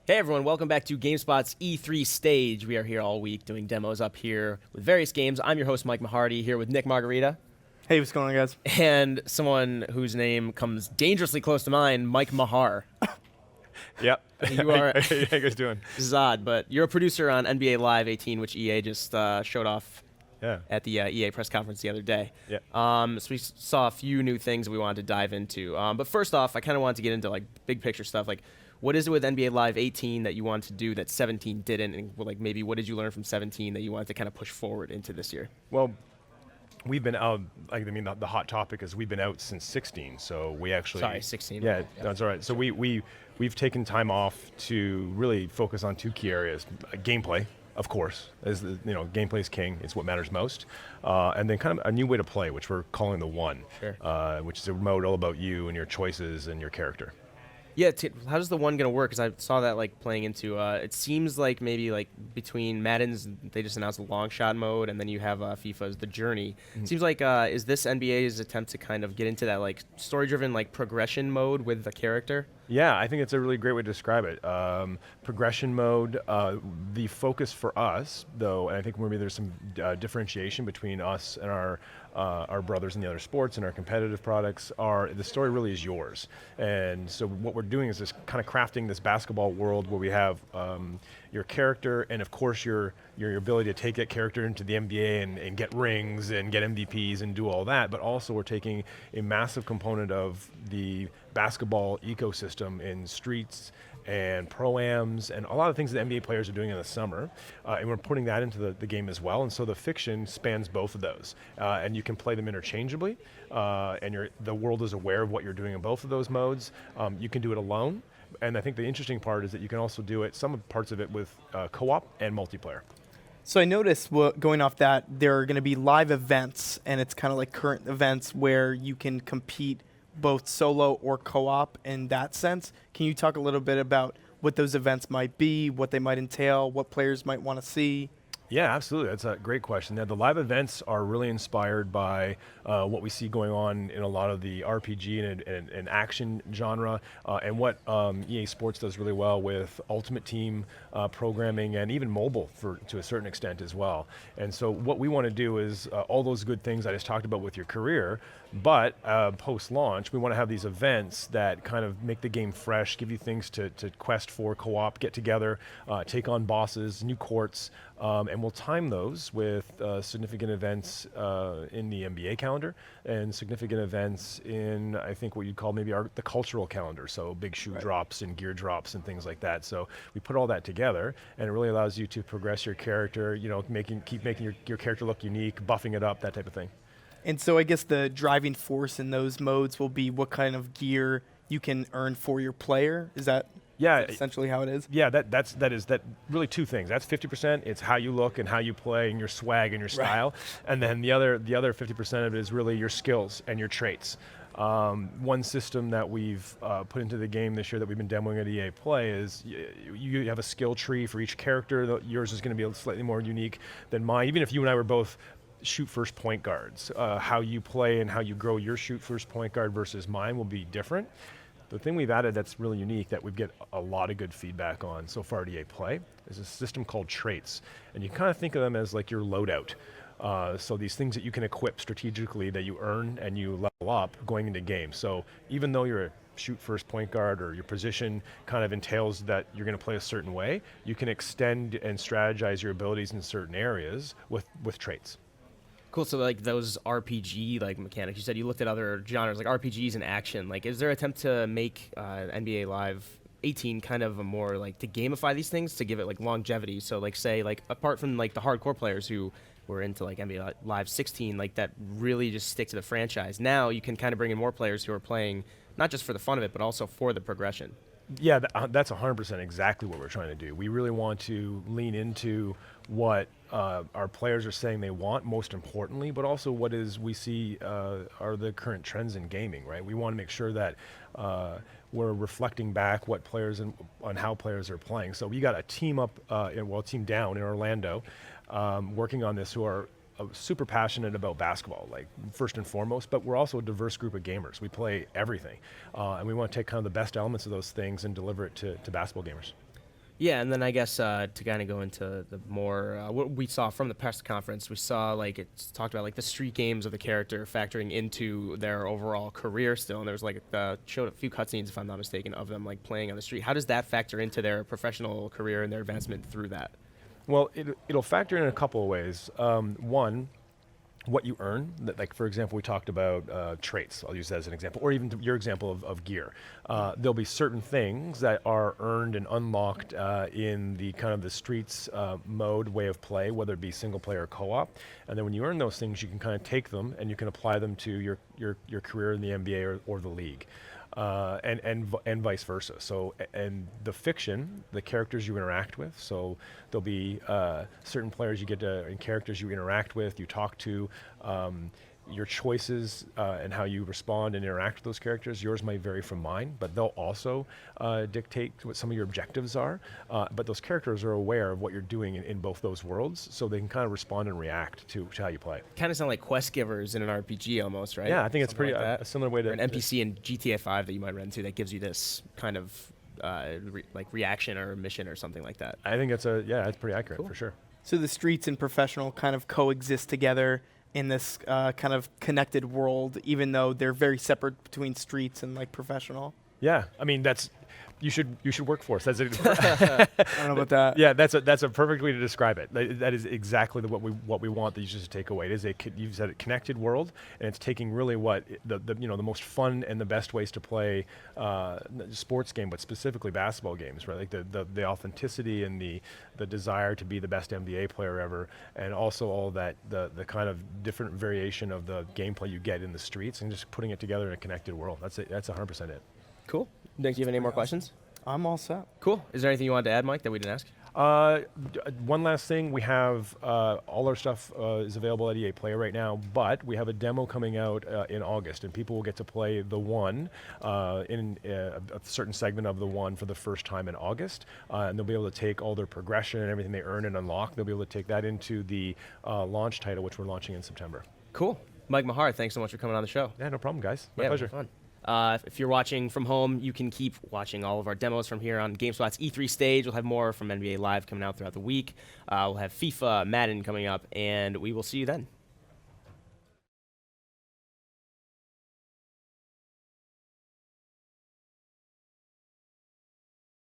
Hey everyone, welcome back to GameSpot's E3 stage. We are here all week doing demos up here with various games. I'm your host, Mike Mahardy, here with Nick Margarita Hey, what's going on, guys? and someone whose name comes dangerously close to mine, Mike Mahar. Yep. You are, How you guys doing? this is odd, but you're a producer on NBA Live 18, which EA just showed off Yeah. at the EA press conference the other day. Yeah. So we saw a few new things we wanted to dive into. But first off, I kind of wanted to get into like big picture stuff. Like, what is it with NBA Live 18 that you wanted to do that 17 didn't? And like maybe what did you learn from 17 that you wanted to kind of push forward into this year? Well, we've been out. The hot topic is we've been out since 16. So we actually. Sorry, 16. Yeah, that's all right. So we've taken time off to really focus on two key areas: gameplay. Of course, gameplay is king. It's what matters most. And then kind of a new way to play, which we're calling the One, Sure. which is a mode all about you and your choices and your character. Yeah, how does the one gonna work? Because I saw that like playing into. It seems like maybe like between Madden's, they just announced the long shot mode, and then you have FIFA's The Journey. Seems like is this NBA's attempt to kind of get into that like story-driven like progression mode with the character? Yeah, I think it's a really great way to describe it. Progression mode, the focus for us, though, and I think maybe there's some differentiation between us and our brothers in the other sports and our competitive products, the story really is yours. And so what we're doing is just kind of crafting this basketball world where we have your character and, of course, your ability to take that character into the NBA and get rings and get MVPs and do all that, but also we're taking a massive component of the basketball ecosystem in streets and pro-ams and a lot of things that NBA players are doing in the summer, and we're putting that into the game as well. And so the fiction spans both of those, and you can play them interchangeably, and the world is aware of what you're doing in both of those modes. You can do it alone, and I think the interesting part is that you can also do it, some parts of it, with co-op and multiplayer. So I noticed, going off that, there are going to be live events, and it's kind of like current events where you can compete both solo or co-op in that sense. Can you talk a little bit about what those events might be, what they might entail, what players might want to see? Yeah, absolutely. That's a great question. The live events are really inspired by what we see going on in a lot of the RPG and action genre, and what EA Sports does really well with Ultimate Team programming and even mobile to a certain extent as well. And so what we want to do is all those good things I just talked about with your career, but post-launch, we want to have these events that kind of make the game fresh, give you things to quest for, co-op, get together, take on bosses, new courts, and we'll time those with significant events in the NBA calendar and significant events in, I think, what you'd call maybe the cultural calendar, so big shoe drops and gear drops and things like that. So we put all that together, and it really allows you to progress your character, keep making your character look unique, buffing it up, that type of thing. And so I guess the driving force in those modes will be what kind of gear you can earn for your player. Is that essentially how it is? Yeah, that is really two things. That's 50%. It's how you look and how you play and your swag and your style, and then the other 50% of it is really your skills and your traits. One system that we've put into the game this year that we've been demoing at EA Play is you have a skill tree for each character. Yours is going to be slightly more unique than mine. Even if you and I were both shoot first point guards, how you play and how you grow your shoot first point guard versus mine will be different. The thing we've added that's really unique that we get a lot of good feedback on so far at EA Play is a system called traits. And you kind of think of them as like your loadout. So these things that you can equip strategically that you earn and you level up going into games. So even though you're a shoot first point guard or your position kind of entails that you're going to play a certain way, you can extend and strategize your abilities in certain areas with traits. Cool. So like those RPG like mechanics, you said you looked at other genres like RPGs and action. Like, is there an attempt to make NBA Live 18 kind of a more like to gamify these things to give it like longevity? So like say like apart from like the hardcore players who were into like NBA Live 16, like that really just stick to the franchise. Now you can kind of bring in more players who are playing not just for the fun of it, but also for the progression. Yeah, that's 100% exactly what we're trying to do. We really want to lean into what our players are saying they want, most importantly, but also what is we see are the current trends in gaming, right? We want to make sure that we're reflecting back what players on how players are playing. So we got a team team down in Orlando working on this who are super passionate about basketball, like first and foremost, but we're also a diverse group of gamers. We play everything, and we want to take kind of the best elements of those things and deliver it to basketball gamers. Yeah, and then I guess to kind of go into the more what we saw from the press conference, we saw like it's talked about like the street games of the character factoring into their overall career still, and there was like showed a few cutscenes, if I'm not mistaken, of them like playing on the street. How does that factor into their professional career and their advancement through that? Well, it'll factor in a couple of ways. One, what you earn. Like, for example, we talked about traits. I'll use that as an example, or even your example of gear. There'll be certain things that are earned and unlocked in the kind of the streets mode way of play, whether it be single player or co-op. And then when you earn those things, you can kind of take them and you can apply them to your career in the NBA or the league. And vice versa. So, and the fiction, the characters you interact with. So there'll be certain players you get to, and characters you interact with, you talk to, your choices and how you respond and interact with those characters. Yours might vary from mine, but they'll also dictate what some of your objectives are. But those characters are aware of what you're doing in both those worlds, so they can kind of respond and react to how you play. Kind of sound like quest givers in an RPG almost, right? Yeah, I think it's Something pretty like that. a similar way to Or an NPC in GTA 5 that you might run into that gives you this kind of like reaction or mission or something like that. I think it's it's pretty accurate Cool. for sure. So the streets and professional kind of coexist together in this kind of connected world, even though they're very separate between streets and like professional. Yeah, I mean you should work for us. That's I don't know about that. Yeah, that's a perfect way to describe it. That is exactly what we want the users to take away. It is you said a connected world, and it's taking really what the most fun and the best ways to play sports game, but specifically basketball games, right? Like the authenticity and the desire to be the best NBA player ever, and also all that the kind of different variation of the gameplay you get in the streets, and just putting it together in a connected world. That's 100% it. Cool. Nick, do you have any more questions? I'm all set. Cool. Is there anything you wanted to add, Mike, that we didn't ask? One last thing, we have all our stuff is available at EA Play right now, but we have a demo coming out in August, and people will get to play the one in a certain segment of the one for the first time in August, and they'll be able to take all their progression and everything they earn and unlock. They'll be able to take that into the launch title, which we're launching in September. Cool. Mike Mahar, thanks so much for coming on the show. Yeah, no problem, guys. My Yeah, it was pleasure. fun. If you're watching from home, you can keep watching all of our demos from here on GameSpot's E3 stage. We'll have more from NBA Live coming out throughout the week. We'll have FIFA, Madden coming up, and we will see you then.